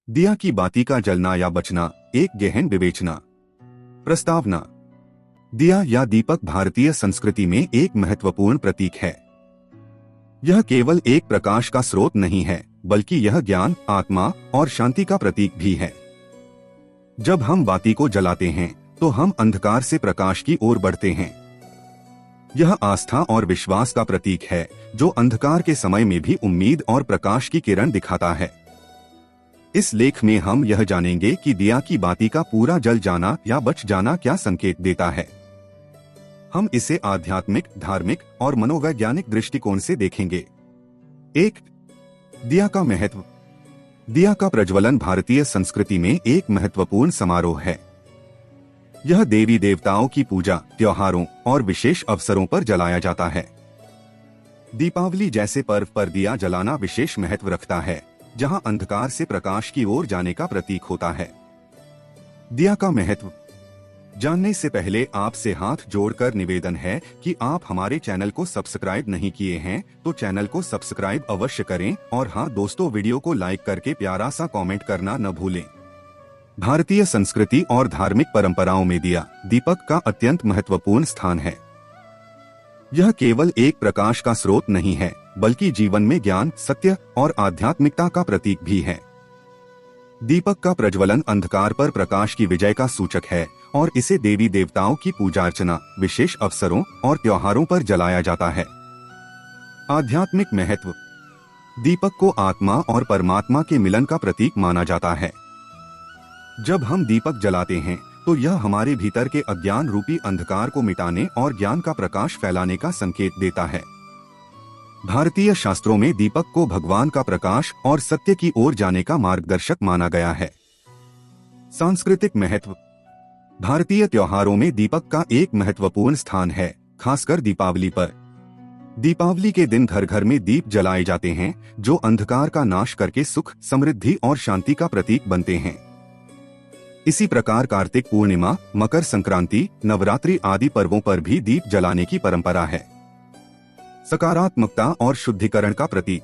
दिया की बाती का जलना या बचना, एक गहन विवेचना। प्रस्तावना। दिया या दीपक भारतीय संस्कृति में एक महत्वपूर्ण प्रतीक है। यह केवल एक प्रकाश का स्रोत नहीं है, बल्कि यह ज्ञान, आत्मा और शांति का प्रतीक भी है। जब हम बाती को जलाते हैं, तो हम अंधकार से प्रकाश की ओर बढ़ते हैं। यह आस्था और विश्वास का प्रतीक है, जो अंधकार के समय में भी उम्मीद और प्रकाश की किरण दिखाता है। इस लेख में हम यह जानेंगे कि दिया की बाती का पूरा जल जाना या बच जाना क्या संकेत देता है। हम इसे आध्यात्मिक, धार्मिक और मनोवैज्ञानिक दृष्टिकोण से देखेंगे। 1. दिया का महत्व। दिया का प्रज्वलन भारतीय संस्कृति में एक महत्वपूर्ण समारोह है। यह देवी देवताओं की पूजा, त्योहारों और विशेष अवसरों पर जलाया जाता है। दीपावली जैसे पर्व पर दिया जलाना विशेष महत्व रखता है, जहां अंधकार से प्रकाश की ओर जाने का प्रतीक होता है। दिया का महत्व जानने से पहले आपसे हाथ जोड़कर निवेदन है कि आप हमारे चैनल को सब्सक्राइब नहीं किए हैं तो चैनल को सब्सक्राइब अवश्य करें, और हाँ दोस्तों, वीडियो को लाइक करके प्यारा सा कमेंट करना न भूलें। भारतीय संस्कृति और धार्मिक परंपराओं में दिया, दीपक का अत्यंत महत्वपूर्ण स्थान है। यह केवल एक प्रकाश का स्रोत नहीं है, बल्कि जीवन में ज्ञान, सत्य और आध्यात्मिकता का प्रतीक भी है। दीपक का प्रज्वलन अंधकार पर प्रकाश की विजय का सूचक है, और इसे देवी देवताओं की पूजा अर्चना, विशेष अवसरों और त्योहारों पर जलाया जाता है। आध्यात्मिक महत्व। दीपक को आत्मा और परमात्मा के मिलन का प्रतीक माना जाता है। जब हम दीपक जलाते हैं, तो यह हमारे भीतर के अज्ञान रूपी अंधकार को मिटाने और ज्ञान का प्रकाश फैलाने का संकेत देता है। भारतीय शास्त्रों में दीपक को भगवान का प्रकाश और सत्य की ओर जाने का मार्गदर्शक माना गया है। सांस्कृतिक महत्व। भारतीय त्योहारों में दीपक का एक महत्वपूर्ण स्थान है, खासकर दीपावली पर। दीपावली के दिन घर घर में दीप जलाए जाते हैं, जो अंधकार का नाश करके सुख, समृद्धि और शांति का प्रतीक बनते हैं। इसी प्रकार कार्तिक पूर्णिमा, मकर संक्रांति, नवरात्रि आदि पर्वों पर भी दीप जलाने की परंपरा है। सकारात्मकता और शुद्धिकरण का प्रतीक।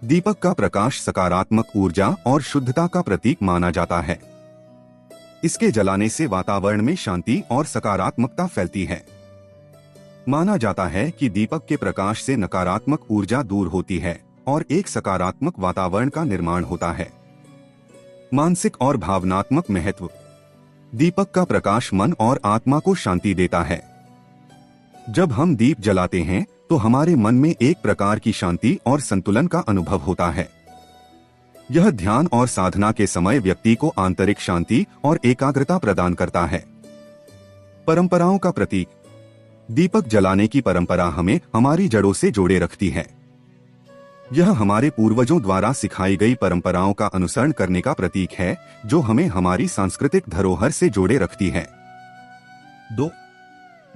दीपक का प्रकाश सकारात्मक ऊर्जा और शुद्धता का प्रतीक माना जाता है। इसके जलाने से वातावरण में शांति और सकारात्मकता फैलती है। माना जाता है कि दीपक के प्रकाश से नकारात्मक ऊर्जा दूर होती है और एक सकारात्मक वातावरण का निर्माण होता है। मानसिक और भावनात्मक महत्व। दीपक का प्रकाश मन और आत्मा को शांति देता है। जब हम दीप जलाते हैं, तो हमारे मन में एक प्रकार की शांति और संतुलन का अनुभव होता है। यह ध्यान और साधना के समय व्यक्ति को आंतरिक शांति और एकाग्रता प्रदान करता है। परंपराओं का प्रतीक। दीपक जलाने की परंपरा हमें हमारी जड़ों से जोड़े रखती है। यह हमारे पूर्वजों द्वारा सिखाई गई परंपराओं का अनुसरण करने का प्रतीक है, जो हमें हमारी सांस्कृतिक धरोहर से जोड़े रखती है। 2.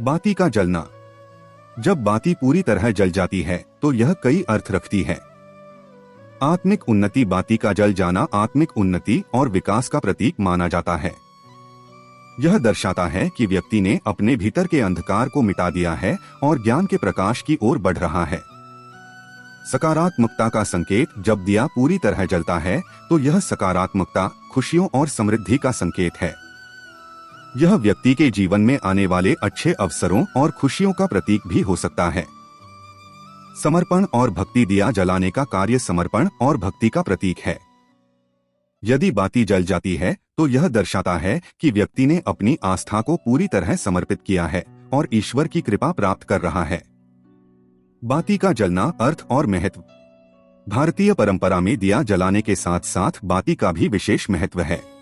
बाती का जलना। जब बाती पूरी तरह जल जाती है, तो यह कई अर्थ रखती है। आत्मिक उन्नति। बाती का जल जाना आत्मिक उन्नति और विकास का प्रतीक माना जाता है। यह दर्शाता है कि व्यक्ति ने अपने भीतर के अंधकार को मिटा दिया है और ज्ञान के प्रकाश की ओर बढ़ रहा है। सकारात्मकता का संकेत। जब दिया पूरी तरह जलता है, तो यह सकारात्मकता, खुशियों और समृद्धि का संकेत है। यह व्यक्ति के जीवन में आने वाले अच्छे अवसरों और खुशियों का प्रतीक भी हो सकता है। समर्पण और भक्ति। दिया जलाने का कार्य समर्पण और भक्ति का प्रतीक है। यदि बाती जल जाती है, तो यह दर्शाता है कि व्यक्ति ने अपनी आस्था को पूरी तरह समर्पित किया है और ईश्वर की कृपा प्राप्त कर रहा है। बाती का जलना। अर्थ और महत्व। भारतीय परंपरा में दिया जलाने के साथ साथ बाती का भी विशेष महत्व है।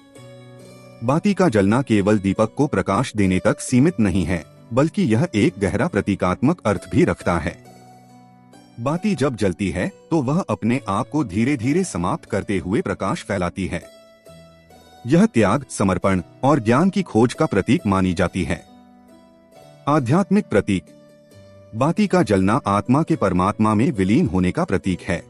बाती का जलना केवल दीपक को प्रकाश देने तक सीमित नहीं है, बल्कि यह एक गहरा प्रतीकात्मक अर्थ भी रखता है। बाती जब जलती है, तो वह अपने आप को धीरे धीरे समाप्त करते हुए प्रकाश फैलाती है। यह त्याग, समर्पण और ज्ञान की खोज का प्रतीक मानी जाती है। आध्यात्मिक प्रतीक। बाती का जलना आत्मा के परमात्मा में विलीन होने का प्रतीक है।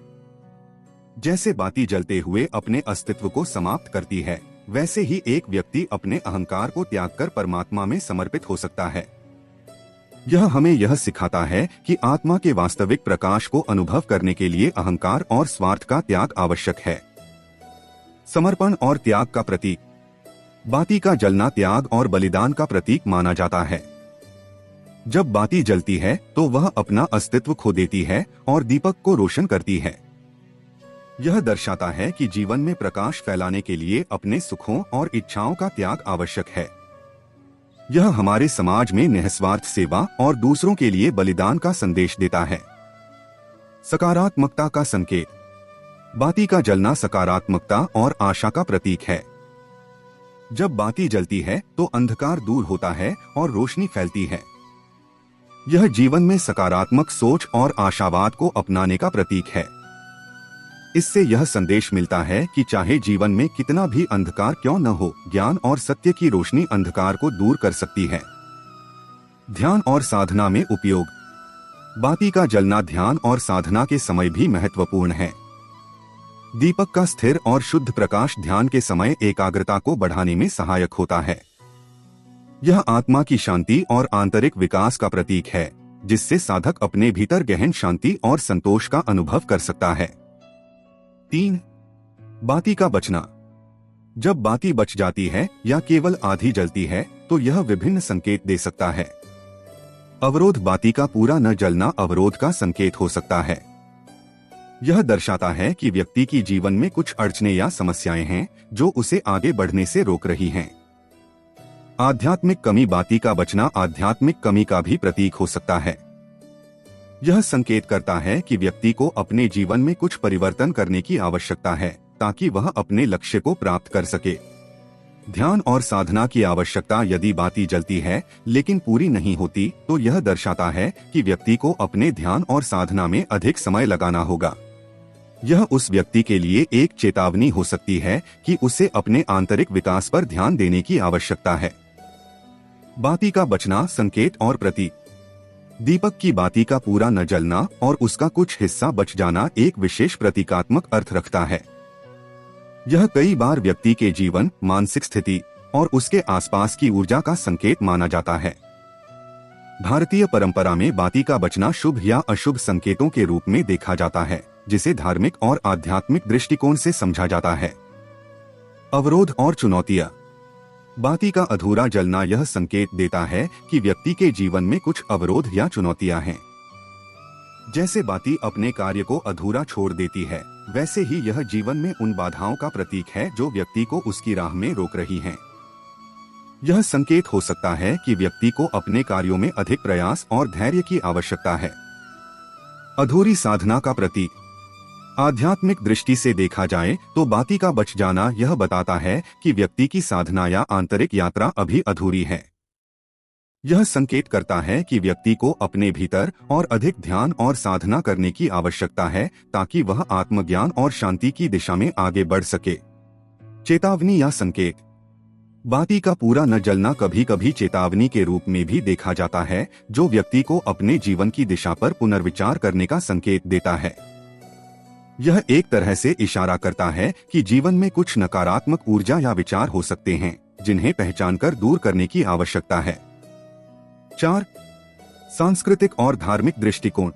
जैसे बाती जलते हुए अपने अस्तित्व को समाप्त करती है, वैसे ही एक व्यक्ति अपने अहंकार को त्याग कर परमात्मा में समर्पित हो सकता है। यह हमें यह सिखाता है कि आत्मा के वास्तविक प्रकाश को अनुभव करने के लिए अहंकार और स्वार्थ का त्याग आवश्यक है। समर्पण और त्याग का प्रतीक। बाती का जलना त्याग और बलिदान का प्रतीक माना जाता है। जब बाती जलती है तो वह अपना अस्तित्व खो देती है और दीपक को रोशन करती है। यह दर्शाता है कि जीवन में प्रकाश फैलाने के लिए अपने सुखों और इच्छाओं का त्याग आवश्यक है। यह हमारे समाज में निस्वार्थ सेवा और दूसरों के लिए बलिदान का संदेश देता है। सकारात्मकता का संकेत। बाती का जलना सकारात्मकता और आशा का प्रतीक है। जब बाती जलती है तो अंधकार दूर होता है और रोशनी फैलती है। यह जीवन में सकारात्मक सोच और आशावाद को अपनाने का प्रतीक है। इससे यह संदेश मिलता है कि चाहे जीवन में कितना भी अंधकार क्यों न हो, ज्ञान और सत्य की रोशनी अंधकार को दूर कर सकती है। ध्यान और साधना में उपयोग। बाती का जलना ध्यान और साधना के समय भी महत्वपूर्ण है। दीपक का स्थिर और शुद्ध प्रकाश ध्यान के समय एकाग्रता को बढ़ाने में सहायक होता है। यह आत्मा की शांति और आंतरिक विकास का प्रतीक है, जिससे साधक अपने भीतर गहन शांति और संतोष का अनुभव कर सकता है। 3. बाती का बचना। जब बाती बच जाती है या केवल आधी जलती है तो यह विभिन्न संकेत दे सकता है। अवरोध। बाती का पूरा न जलना अवरोध का संकेत हो सकता है। यह दर्शाता है कि व्यक्ति की जीवन में कुछ अड़चनें या समस्याएं हैं जो उसे आगे बढ़ने से रोक रही हैं। आध्यात्मिक कमी। बाती का बचना आध्यात्मिक कमी का भी प्रतीक हो सकता है। यह संकेत करता है कि व्यक्ति को अपने जीवन में कुछ परिवर्तन करने की आवश्यकता है ताकि वह अपने लक्ष्य को प्राप्त कर सके। ध्यान और साधना की आवश्यकता। यदि बाती जलती है लेकिन पूरी नहीं होती तो यह दर्शाता है कि व्यक्ति को अपने ध्यान और साधना में अधिक समय लगाना होगा। यह उस व्यक्ति के लिए एक चेतावनी हो सकती है कि उसे अपने आंतरिक विकास पर ध्यान देने की आवश्यकता है। बाती का बचना संकेत और प्रतीक। दीपक की बाती का पूरा न जलना और उसका कुछ हिस्सा बच जाना एक विशेष प्रतीकात्मक अर्थ रखता है। यह कई बार व्यक्ति के जीवन, मानसिक स्थिति और उसके आसपास की ऊर्जा का संकेत माना जाता है। भारतीय परंपरा में बाती का बचना शुभ या अशुभ संकेतों के रूप में देखा जाता है, जिसे धार्मिक और आध्यात्मिक दृष्टिकोण से समझा जाता है। अवरोध और चुनौतियां। बाती का अधूरा जलना यह संकेत देता है कि व्यक्ति के जीवन में कुछ अवरोध या चुनौतियां हैं। जैसे बाती अपने कार्य को अधूरा छोड़ देती है, वैसे ही यह जीवन में उन बाधाओं का प्रतीक है जो व्यक्ति को उसकी राह में रोक रही हैं। यह संकेत हो सकता है कि व्यक्ति को अपने कार्यों में अधिक प्रयास और धैर्य की आवश्यकता है। अधूरी साधना का प्रतीक। आध्यात्मिक दृष्टि से देखा जाए तो बाती का बच जाना यह बताता है कि व्यक्ति की साधना या आंतरिक यात्रा अभी अधूरी है। यह संकेत करता है कि व्यक्ति को अपने भीतर और अधिक ध्यान और साधना करने की आवश्यकता है ताकि वह आत्मज्ञान और शांति की दिशा में आगे बढ़ सके। चेतावनी या संकेत। बाती का पूरा न जलना कभी कभी चेतावनी के रूप में भी देखा जाता है, जो व्यक्ति को अपने जीवन की दिशा पर पुनर्विचार करने का संकेत देता है। यह एक तरह से इशारा करता है कि जीवन में कुछ नकारात्मक ऊर्जा या विचार हो सकते हैं, जिन्हें पहचानकर दूर करने की आवश्यकता है। 4. सांस्कृतिक और धार्मिक दृष्टिकोण।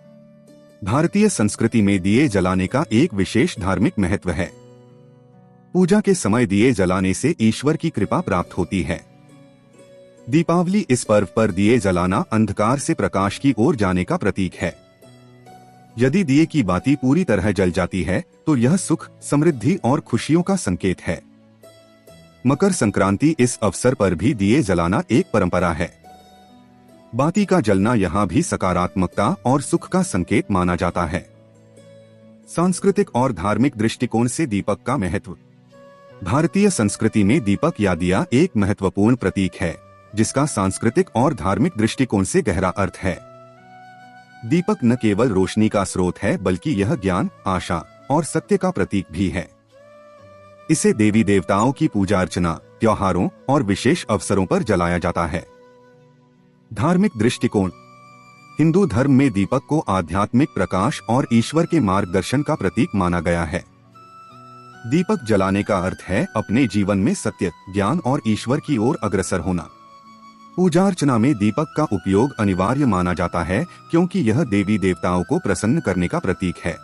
भारतीय संस्कृति में दिए जलाने का एक विशेष धार्मिक महत्व है। पूजा के समय दिए जलाने से ईश्वर की कृपा प्राप्त होती है। दीपावली इस पर्व पर दिए जलाना अंधकार से प्रकाश की ओर जाने का प्रतीक है। यदि दिए की बाती पूरी तरह जल जाती है तो यह सुख, समृद्धि और खुशियों का संकेत है। मकर संक्रांति इस अवसर पर भी दिए जलाना एक परंपरा है। बाती का जलना यहाँ भी सकारात्मकता और सुख का संकेत माना जाता है। सांस्कृतिक और धार्मिक दृष्टिकोण से दीपक का महत्व। भारतीय संस्कृति में दीपक या दिया एक महत्वपूर्ण प्रतीक है, जिसका सांस्कृतिक और धार्मिक दृष्टिकोण से गहरा अर्थ है। दीपक न केवल रोशनी का स्रोत है, बल्कि यह ज्ञान, आशा और सत्य का प्रतीक भी है। इसे देवी देवताओं की पूजा अर्चना, त्योहारों और विशेष अवसरों पर जलाया जाता है। धार्मिक दृष्टिकोण। हिंदू धर्म में दीपक को आध्यात्मिक प्रकाश और ईश्वर के मार्गदर्शन का प्रतीक माना गया है। दीपक जलाने का अर्थ है अपने जीवन में सत्य, ज्ञान और ईश्वर की ओर अग्रसर होना। पूजा अर्चना में दीपक का उपयोग अनिवार्य माना जाता है, क्योंकि यह देवी देवताओं को प्रसन्न करने का प्रतीक है।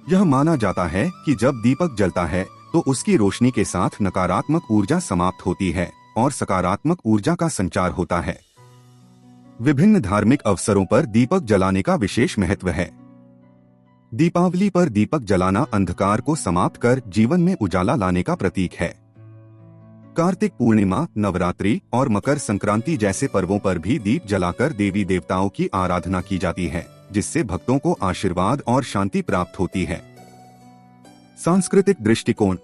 यह माना जाता है कि जब दीपक जलता है तो उसकी रोशनी के साथ नकारात्मक ऊर्जा समाप्त होती है और सकारात्मक ऊर्जा का संचार होता है। विभिन्न धार्मिक अवसरों पर दीपक जलाने का विशेष महत्व है। दीपावली पर दीपक जलाना अंधकार को समाप्त कर जीवन में उजाला लाने का प्रतीक है। कार्तिक पूर्णिमा, नवरात्रि और मकर संक्रांति जैसे पर्वों पर भी दीप जलाकर देवी देवताओं की आराधना की जाती है, जिससे भक्तों को आशीर्वाद और शांति प्राप्त होती है। सांस्कृतिक दृष्टिकोण।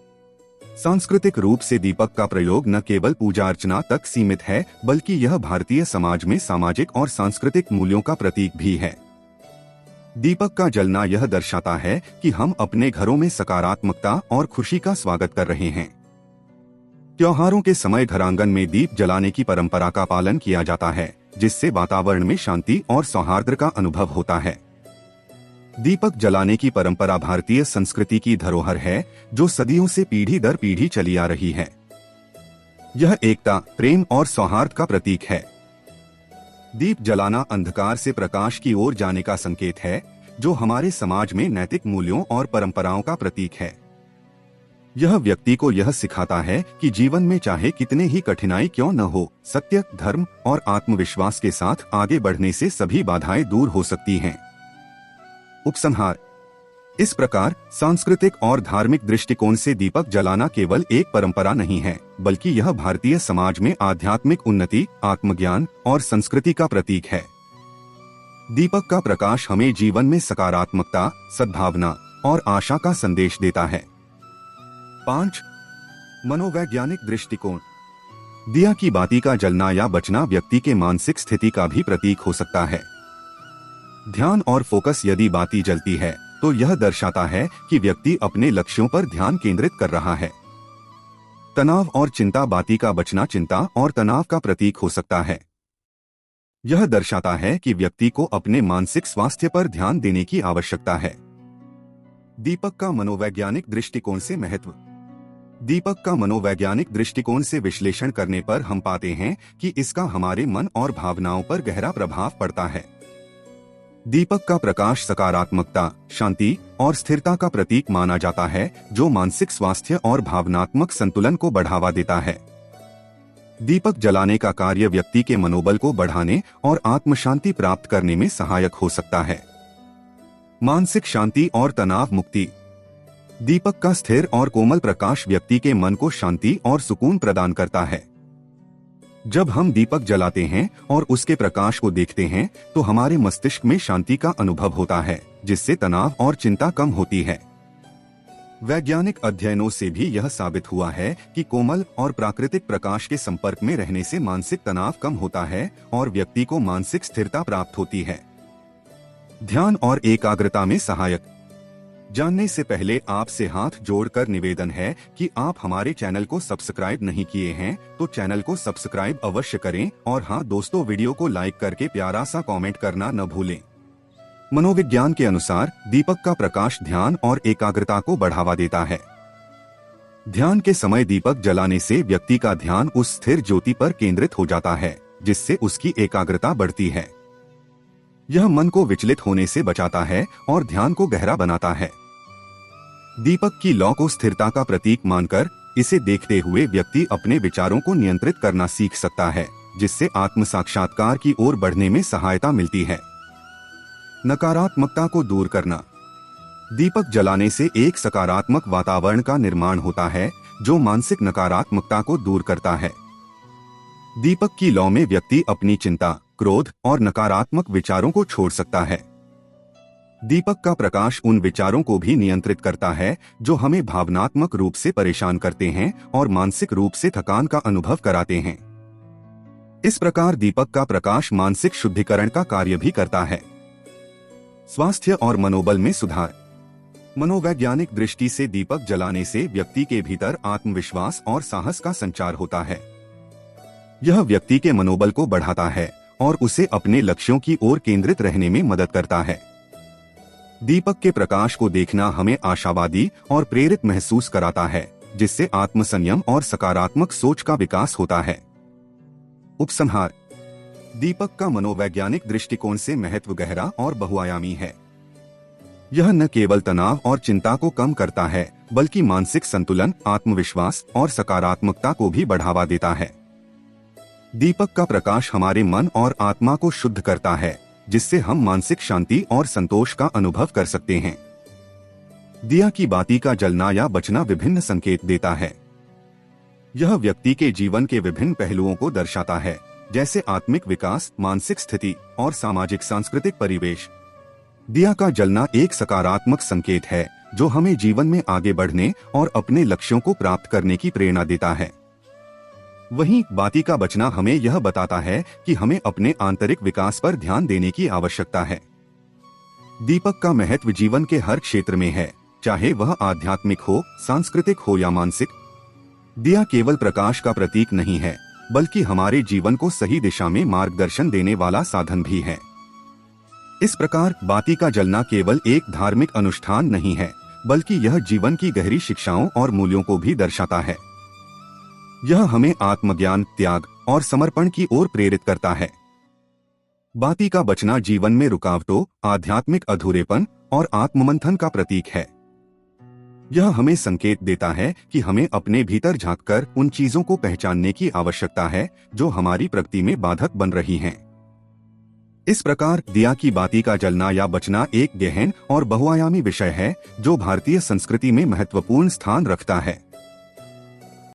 सांस्कृतिक रूप से दीपक का प्रयोग न केवल पूजा अर्चना तक सीमित है, बल्कि यह भारतीय समाज में सामाजिक और सांस्कृतिक मूल्यों का प्रतीक भी है। दीपक का जलना यह दर्शाता है कि हम अपने घरों में सकारात्मकता और खुशी का स्वागत कर रहे हैं। त्योहारों के समय घरांगन में दीप जलाने की परंपरा का पालन किया जाता है, जिससे वातावरण में शांति और सौहार्द का अनुभव होता है। दीपक जलाने की परंपरा भारतीय संस्कृति की धरोहर है, जो सदियों से पीढ़ी दर पीढ़ी चली आ रही है। यह एकता, प्रेम और सौहार्द का प्रतीक है। दीप जलाना अंधकार से प्रकाश की ओर जाने का संकेत है, जो हमारे समाज में नैतिक मूल्यों और परंपराओं का प्रतीक है। यह व्यक्ति को यह सिखाता है कि जीवन में चाहे कितने ही कठिनाई क्यों न हो, सत्य, धर्म और आत्मविश्वास के साथ आगे बढ़ने से सभी बाधाएं दूर हो सकती हैं। उपसंहार। इस प्रकार सांस्कृतिक और धार्मिक दृष्टिकोण से दीपक जलाना केवल एक परंपरा नहीं है, बल्कि यह भारतीय समाज में आध्यात्मिक उन्नति, आत्मज्ञान और संस्कृति का प्रतीक है। दीपक का प्रकाश हमें जीवन में सकारात्मकता, सद्भावना और आशा का संदेश देता है। 5. मनोवैज्ञानिक दृष्टिकोण। दिया की बाती का जलना या बचना व्यक्ति के मानसिक स्थिति का भी प्रतीक हो सकता है। ध्यान और फोकस। यदि बाती जलती है तो यह दर्शाता है कि व्यक्ति अपने लक्ष्यों पर ध्यान केंद्रित कर रहा है। तनाव और चिंता। बाती का बचना चिंता और तनाव का प्रतीक हो सकता है। यह दर्शाता है कि व्यक्ति को अपने मानसिक स्वास्थ्य पर ध्यान देने की आवश्यकता है। दीपक का मनोवैज्ञानिक दृष्टिकोण से महत्व। दीपक का मनोवैज्ञानिक दृष्टिकोण से विश्लेषण करने पर हम पाते हैं कि इसका हमारे मन और भावनाओं पर गहरा प्रभाव पड़ता है। दीपक का प्रकाश सकारात्मकता, शांति और स्थिरता का प्रतीक माना जाता है, जो मानसिक स्वास्थ्य और भावनात्मक संतुलन को बढ़ावा देता है। दीपक जलाने का कार्य व्यक्ति के मनोबल को बढ़ाने और आत्मशांति प्राप्त करने में सहायक हो सकता है। मानसिक शांति और तनाव मुक्ति। दीपक का स्थिर और कोमल प्रकाश व्यक्ति के मन को शांति और सुकून प्रदान करता है। जब हम दीपक जलाते हैं और उसके प्रकाश को देखते हैं, तो हमारे मस्तिष्क में शांति का अनुभव होता है, जिससे तनाव और चिंता कम होती है। वैज्ञानिक अध्ययनों से भी यह साबित हुआ है कि कोमल और प्राकृतिक प्रकाश के संपर्क में रहने से मानसिक तनाव कम होता है और व्यक्ति को मानसिक स्थिरता प्राप्त होती है। ध्यान और एकाग्रता में सहायक। जानने से पहले आपसे हाथ जोड़कर निवेदन है कि आप हमारे चैनल को सब्सक्राइब नहीं किए हैं तो चैनल को सब्सक्राइब अवश्य करें और हाँ दोस्तों, वीडियो को लाइक करके प्यारा सा कमेंट करना न भूलें। मनोविज्ञान के अनुसार दीपक का प्रकाश ध्यान और एकाग्रता को बढ़ावा देता है। ध्यान के समय दीपक जलाने से व्यक्ति का ध्यान उस स्थिर ज्योति पर केंद्रित हो जाता है, जिससे उसकी एकाग्रता बढ़ती है। यह मन को विचलित होने से बचाता है और ध्यान को गहरा बनाता है। दीपक की लौ को स्थिरता का प्रतीक मानकर इसे देखते हुए व्यक्ति अपने विचारों को नियंत्रित करना सीख सकता है, जिससे आत्म साक्षात्कार की ओर बढ़ने में सहायता मिलती है। नकारात्मकता को दूर करना। दीपक जलाने से एक सकारात्मक वातावरण का निर्माण होता है, जो मानसिक नकारात्मकता को दूर करता है। दीपक की लौ में व्यक्ति अपनी चिंता, क्रोध और नकारात्मक विचारों को छोड़ सकता है। दीपक का प्रकाश उन विचारों को भी नियंत्रित करता है जो हमें भावनात्मक रूप से परेशान करते हैं और मानसिक रूप से थकान का अनुभव कराते हैं। इस प्रकार दीपक का प्रकाश मानसिक शुद्धिकरण का कार्य भी करता है। स्वास्थ्य और मनोबल में सुधार। मनोवैज्ञानिक दृष्टि से दीपक जलाने से व्यक्ति के भीतर आत्मविश्वास और साहस का संचार होता है। यह व्यक्ति के मनोबल को बढ़ाता है और उसे अपने लक्ष्यों की ओर केंद्रित रहने में मदद करता है। दीपक के प्रकाश को देखना हमें आशावादी और प्रेरित महसूस कराता है, जिससे आत्मसंयम और सकारात्मक सोच का विकास होता है। उपसंहार। दीपक का मनोवैज्ञानिक दृष्टिकोण से महत्व गहरा और बहुआयामी है। यह न केवल तनाव और चिंता को कम करता है, बल्कि मानसिक संतुलन, आत्मविश्वास और सकारात्मकता को भी बढ़ावा देता है। दीपक का प्रकाश हमारे मन और आत्मा को शुद्ध करता है, जिससे हम मानसिक शांति और संतोष का अनुभव कर सकते हैं। दिया की बाती का जलना या बचना विभिन्न संकेत देता है। यह व्यक्ति के जीवन के विभिन्न पहलुओं को दर्शाता है, जैसे आत्मिक विकास, मानसिक स्थिति और सामाजिक सांस्कृतिक परिवेश। दिया का जलना एक सकारात्मक संकेत है, जो हमें जीवन में आगे बढ़ने और अपने लक्ष्यों को प्राप्त करने की प्रेरणा देता है। वहीं बाती का बचना हमें यह बताता है कि हमें अपने आंतरिक विकास पर ध्यान देने की आवश्यकता है। दीपक का महत्व जीवन के हर क्षेत्र में है, चाहे वह आध्यात्मिक हो, सांस्कृतिक हो या मानसिक। दिया केवल प्रकाश का प्रतीक नहीं है, बल्कि हमारे जीवन को सही दिशा में मार्गदर्शन देने वाला साधन भी है। इस प्रकार बाती का जलना केवल एक धार्मिक अनुष्ठान नहीं है, बल्कि यह जीवन की गहरी शिक्षाओं और मूल्यों को भी दर्शाता है। यह हमें आत्मज्ञान, त्याग और समर्पण की ओर प्रेरित करता है। बाती का बचना जीवन में रुकावटों, आध्यात्मिक अधूरेपन और आत्ममंथन का प्रतीक है। यह हमें संकेत देता है कि हमें अपने भीतर झांककर उन चीजों को पहचानने की आवश्यकता है जो हमारी प्रगति में बाधक बन रही हैं। इस प्रकार दिया की बाती का जलना या बचना एक गहन और बहुआयामी विषय है, जो भारतीय संस्कृति में महत्वपूर्ण स्थान रखता है।